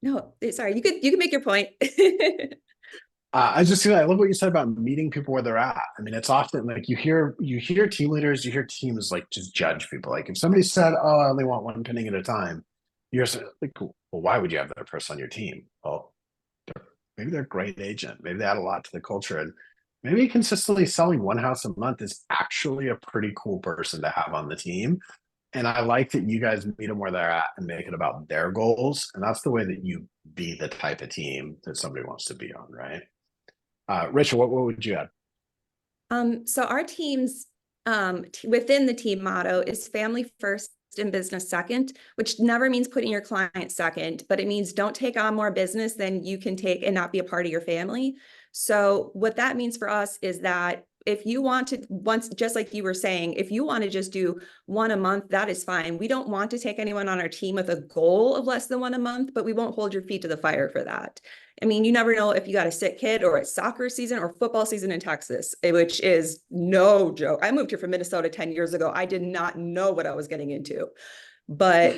No, sorry, you can make your point. I love what you said about meeting people where they're at. I mean, it's often like you hear team leaders, you hear teams like just judge people. Like if somebody said, "Oh, I only want one pending at a time," you're like, "Well, why would you have that person on your team?" Well, maybe they're a great agent. Maybe they add a lot to the culture, and maybe consistently selling one house a month is actually a pretty cool person to have on the team. And I like that you guys meet them where they're at and make it about their goals. And that's the way that you be the type of team that somebody wants to be on, right? Rachel, what would you add? So our team's within the team motto is family first and business second, which never means putting your client second, but it means don't take on more business than you can take and not be a part of your family. So what that means for us is that if you want to just like you were saying, if you want to just do one a month, that is fine. We don't want to take anyone on our team with a goal of less than one a month, but we won't hold your feet to the fire for that. I mean, you never know if you got a sick kid or it's soccer season or football season in Texas, which is no joke. I moved here from Minnesota 10 years ago. I did not know what I was getting into. But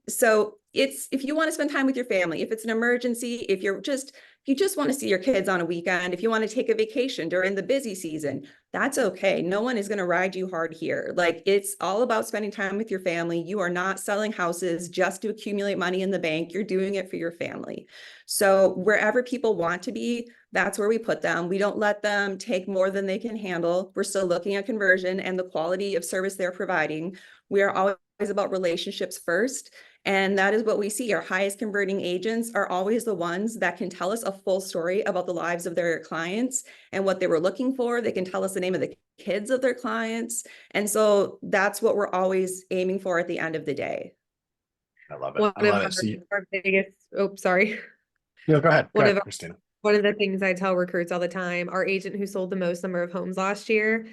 so it's, if you want to spend time with your family, if it's an emergency, if you just want to see your kids on a weekend, if you want to take a vacation during the busy season, that's okay. No one is going to ride you hard here. Like, it's all about spending time with your family. You are not selling houses just to accumulate money in the bank. You're doing it for your family. So wherever people want to be, that's where we put them. We don't let them take more than they can handle. We're still looking at conversion and the quality of service they're providing. We are always about relationships first. And that is what we see. Our highest converting agents are always the ones that can tell us a full story about the lives of their clients and what they were looking for. They can tell us the name of the kids of their clients. And so that's what we're always aiming for at the end of the day. I love it. I love it. See, Our biggest, sorry. no, go ahead. Go ahead, Christina. One of the things I tell recruits all the time, our agent who sold the most number of homes last year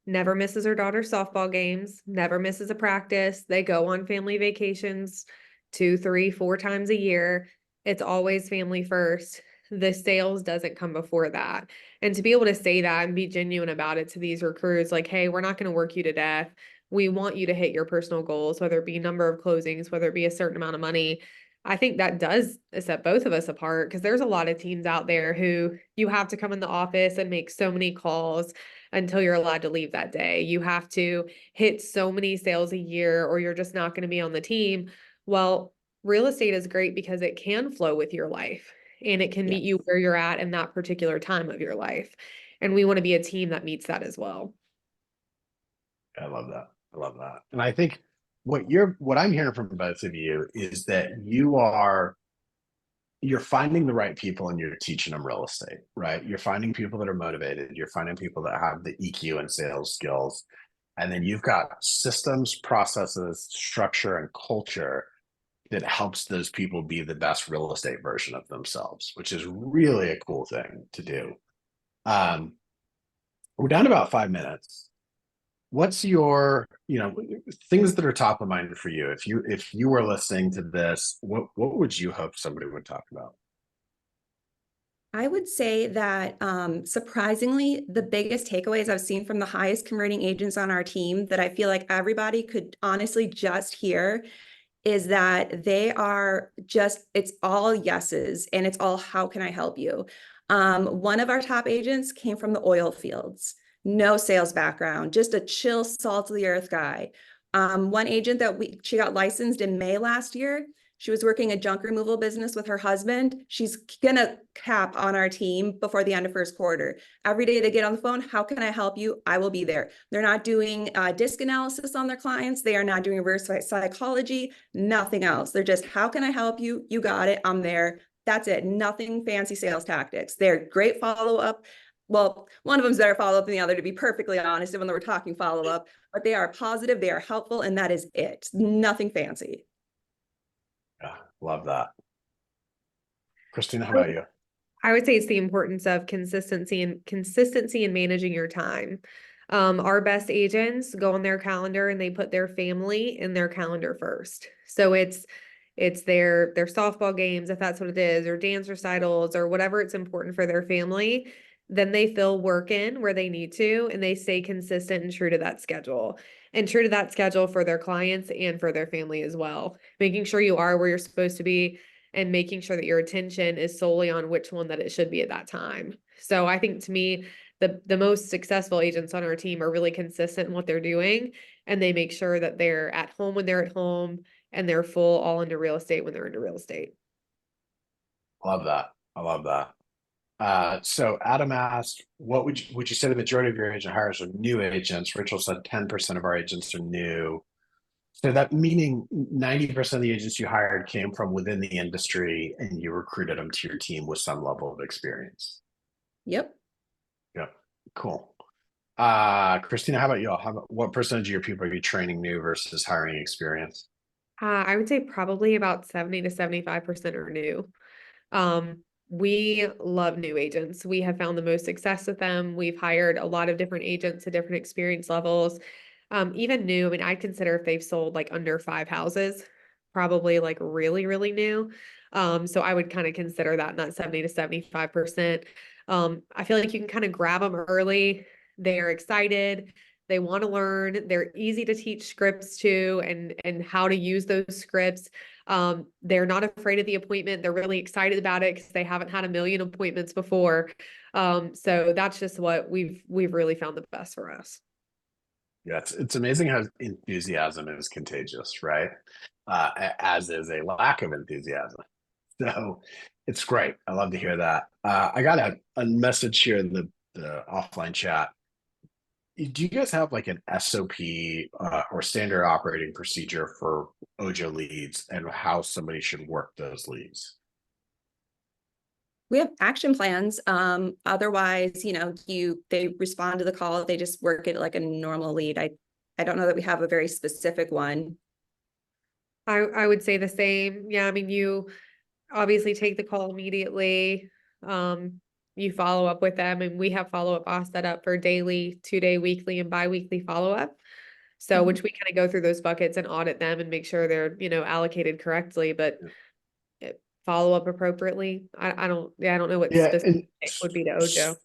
never misses her daughter's softball games, never misses a practice. They go on family vacations 2, 3, 4 times a year. It's always family first. The sales doesn't come before that. And to be able to say that and be genuine about it to these recruits, like, hey, we're not going to work you to death. We want you to hit your personal goals, whether it be number of closings, whether it be a certain amount of money. I think that does set both of us apart, because there's a lot of teams out there who you have to come in the office and make so many calls until you're allowed to leave that day. You have to hit so many sales a year or you're just not going to be on the team. Well, real estate is great because it can flow with your life and it can meet you where you're at in that particular time of your life. And we want to be a team that meets that as well. I love that. I love that. And I think what I'm hearing from both of you is that you're finding the right people and you're teaching them real estate, right? You're finding people that are motivated. You're finding people that have the EQ and sales skills. And then you've got systems, processes, structure, and culture that helps those people be the best real estate version of themselves, which is really a cool thing to do. We're down to about 5 minutes. What's your, things that are top of mind for you? If you were listening to this, what would you hope somebody would talk about? I would say that surprisingly, the biggest takeaways I've seen from the highest converting agents on our team that I feel like everybody could honestly just hear is that they are just, it's all yeses and it's all, how can I help you? One of our top agents came from the oil fields, no sales background, just a chill, salt of the earth guy. One agent she got licensed in May last year. She was working a junk removal business with her husband. She's gonna cap on our team before the end of first quarter. Every day they get on the phone, how can I help you? I will be there. They're not doing disc analysis on their clients. They are not doing reverse psychology, nothing else. They're just, how can I help you? You got it, I'm there. That's it, nothing fancy sales tactics. They're great follow-up. Well, one of them's better follow-up than the other, to be perfectly honest, even though we're talking follow-up, but they are positive, they are helpful, and that is it. Nothing fancy. Yeah, love that. Christina, how about you? I would say it's the importance of consistency in managing your time. Our best agents go on their calendar and they put their family in their calendar first. So it's their softball games, if that's what it is, or dance recitals, or whatever it's important for their family. Then they fill work in where they need to, and they stay consistent and true to that schedule. And true to that schedule for their clients and for their family as well. Making sure you are where you're supposed to be and making sure that your attention is solely on which one that it should be at that time. So I think, to me, the most successful agents on our team are really consistent in what they're doing, and they make sure that they're at home when they're at home and they're full all into real estate when they're into real estate. Love that. I love that. So Adam asked, what would you say the majority of your agent hires are new agents? Rachel said 10% of our agents are new. So that meaning 90% of the agents you hired came from within the industry and you recruited them to your team with some level of experience. Yep. Yep. Cool. Christina, how about you all? What percentage of your people are you training new versus hiring experience? I would say probably about 70 to 75% are new. We love new agents. We have found the most success with them. We've hired a lot of different agents at different experience levels. Even new, I mean, I'd consider if they've sold like under 5 houses, probably like really, really new. So I would kind of consider that in that 70 to 75%. I feel like you can kind of grab them early. They're excited. They want to learn. They're easy to teach scripts to, and how to use those scripts. They're not afraid of the appointment. They're really excited about it because they haven't had a million appointments before. So that's just what we've really found the best for us. Yeah, it's amazing how enthusiasm is contagious, right? As is a lack of enthusiasm. So it's great. I love to hear that. I got a message here in the offline chat. Do you guys have like an SOP or standard operating procedure for Ojo leads and how somebody should work those leads? We have action plans. Otherwise, they respond to the call, they just work it like a normal lead. I don't know that we have a very specific one. I would say the same. Yeah, I mean, you obviously take the call immediately. You follow up with them, and we have follow-up all set up for daily, 2-day, weekly, and bi-weekly follow-up. So which we kind of go through those buckets and audit them and make sure they're, allocated correctly, but follow up appropriately. I don't know what specific would be to Ojo.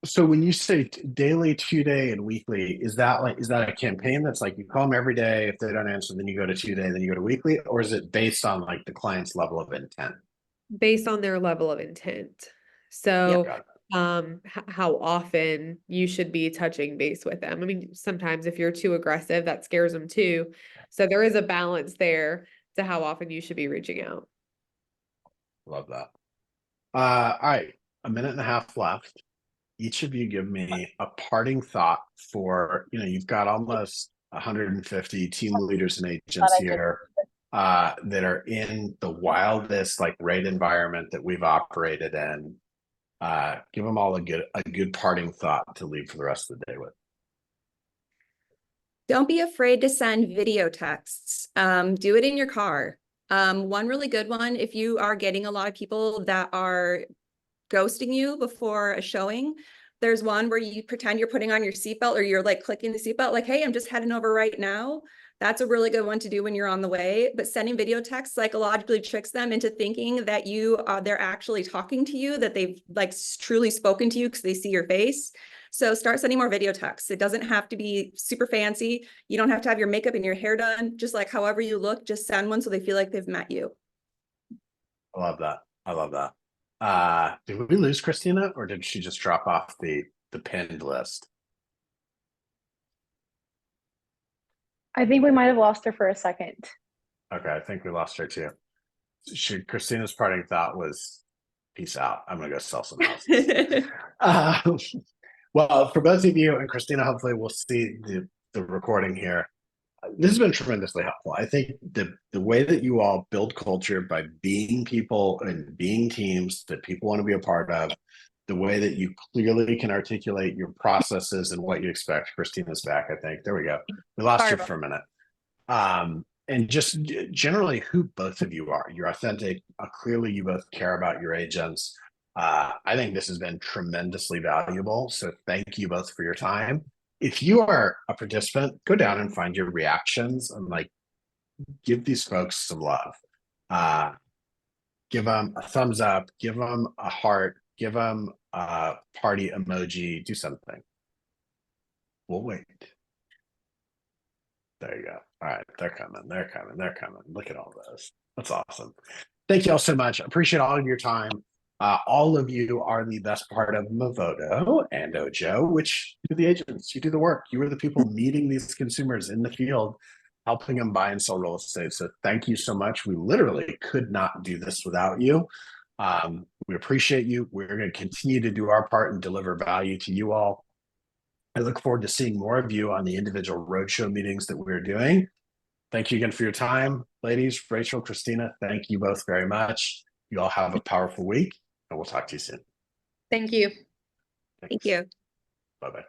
So when you say daily, 2-day, and weekly, is that a campaign that's like you call them every day? If they don't answer, then you go to 2-day, then you go to weekly, or is it based on like the client's level of intent? Based on their level of intent. So how often you should be touching base with them. I mean, sometimes if you're too aggressive, that scares them too. So there is a balance there to how often you should be reaching out. Love that. All right, 1.5 minutes left. Each of you give me a parting thought for, you've got almost 150 team leaders and agents here that are in the wildest rate environment that we've operated in. Give them all a good parting thought to leave for the rest of the day with. Don't be afraid to send video texts. Do it in your car. One really good one, if you are getting a lot of people that are ghosting you before a showing, there's one where you pretend you're putting on your seatbelt or you're like clicking the seatbelt, like, hey, I'm just heading over right now. That's a really good one to do when you're on the way. But sending video text psychologically tricks them into thinking that they're actually talking to you, that they've like truly spoken to you because they see your face. So start sending more video texts. It doesn't have to be super fancy. You don't have to have your makeup and your hair done. Just like however you look, just send one so they feel like they've met you. I love that. I love that. Did we lose Christina, or did she just drop off the pinned list? I think we might have lost her for a second. Okay, I think we lost her too. Christina's parting thought was, peace out. I'm gonna go sell some houses. Well, for both of you and Christina, hopefully we'll see the recording here. This has been tremendously helpful. I think the way that you all build culture by being people and being teams that people want to be a part of, the way that you clearly can articulate your processes and what you expect. Christina's back, I think. There we go. We lost her for a minute. And just generally who both of you are. You're authentic. Clearly you both care about your agents. I think this has been tremendously valuable. So thank you both for your time. If you are a participant, go down and find your reactions and like give these folks some love. Give them a thumbs up, give them a heart, give them a party emoji, do something. We'll wait. There you go. All right, they're coming. Look at all those. That's awesome. Thank you all so much. Appreciate all of your time. All of you are the best part of Movoto and Ojo, which you do the agents, you do the work. You are the people meeting these consumers in the field, helping them buy and sell real estate. So thank you so much. We literally could not do this without you. We appreciate you. We're going to continue to do our part and deliver value to you all. I look forward to seeing more of you on the individual roadshow meetings that we're doing. Thank you again for your time. Ladies, Rachel, Christina, thank you both very much. You all have a powerful week, and we'll talk to you soon. Thank you. Thank you. Bye-bye.